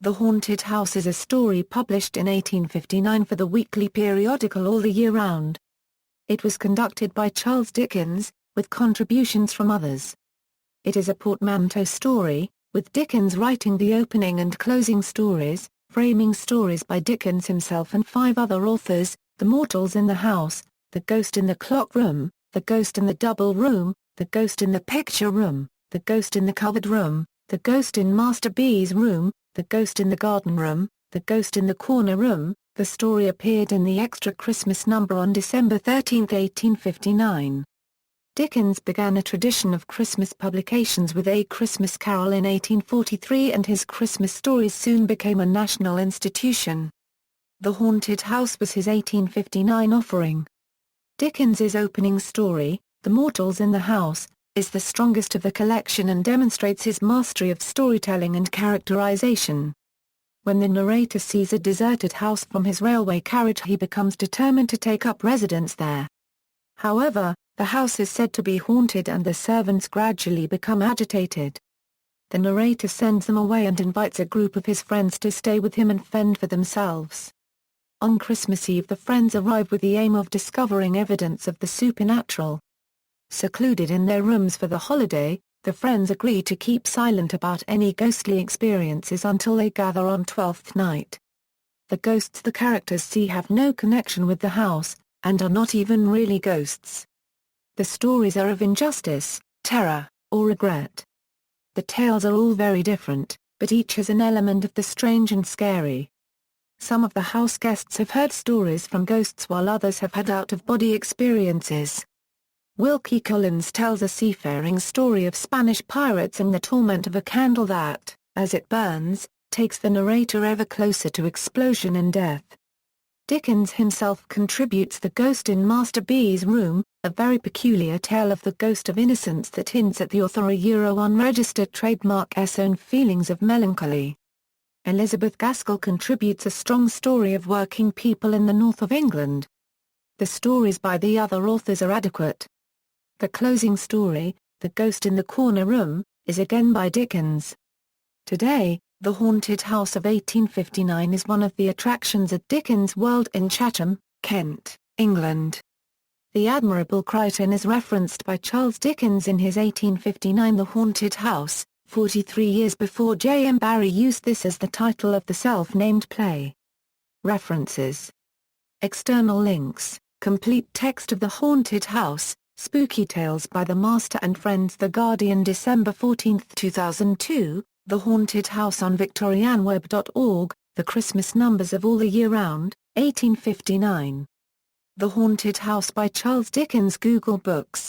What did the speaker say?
The Haunted House is a story published in 1859 for the weekly periodical All the Year Round. It was conducted by Charles Dickens, with contributions from others. It is a portmanteau story, with Dickens writing the opening and closing stories, framing stories by Dickens himself and 5 other authors: The Mortals in the House, The Ghost in the Clock Room, The Ghost in the Double Room, The Ghost in the Picture Room, The Ghost in the Covered Room, The Ghost in Master B's Room, The Ghost in the Garden Room, The Ghost in the Corner Room. The story appeared in the extra Christmas number on December 13, 1859. Dickens began a tradition of Christmas publications with A Christmas Carol in 1843, and his Christmas stories soon became a national institution. The Haunted House was his 1859 offering. Dickens's opening story, The Mortals in the House, is the strongest of the collection and demonstrates his mastery of storytelling and characterization. When the narrator sees a deserted house from his railway carriage, he becomes determined to take up residence there. However, the house is said to be haunted and the servants gradually become agitated. The narrator sends them away and invites a group of his friends to stay with him and fend for themselves. On Christmas Eve, the friends arrive with the aim of discovering evidence of the supernatural. Secluded in their rooms for the holiday, the friends agree to keep silent about any ghostly experiences until they gather on Twelfth Night. The ghosts the characters see have no connection with the house, and are not even really ghosts. The stories are of injustice, terror, or regret. The tales are all very different, but each has an element of the strange and scary. Some of the house guests have heard stories from ghosts while others have had out-of-body experiences. Wilkie Collins tells a seafaring story of Spanish pirates and the torment of a candle that, as it burns, takes the narrator ever closer to explosion and death. Dickens himself contributes The Ghost in Master B's Room, a very peculiar tale of the ghost of innocence that hints at the author unregistered trademark's own feelings of melancholy. Elizabeth Gaskell contributes a strong story of working people in the north of England. The stories by the other authors are adequate. The closing story, The Ghost in the Corner Room, is again by Dickens. Today, the Haunted House of 1859 is one of the attractions at Dickens' World in Chatham, Kent, England. The admirable Crichton is referenced by Charles Dickens in his 1859 The Haunted House, 43 years before J. M. Barrie used this as the title of the self-named play. References. External links: complete text of The Haunted House, Spooky Tales by the Master and Friends, The Guardian, December 14, 2002, The Haunted House on victorianweb.org, The Christmas Numbers of All the Year Round, 1859. The Haunted House by Charles Dickens, Google Books.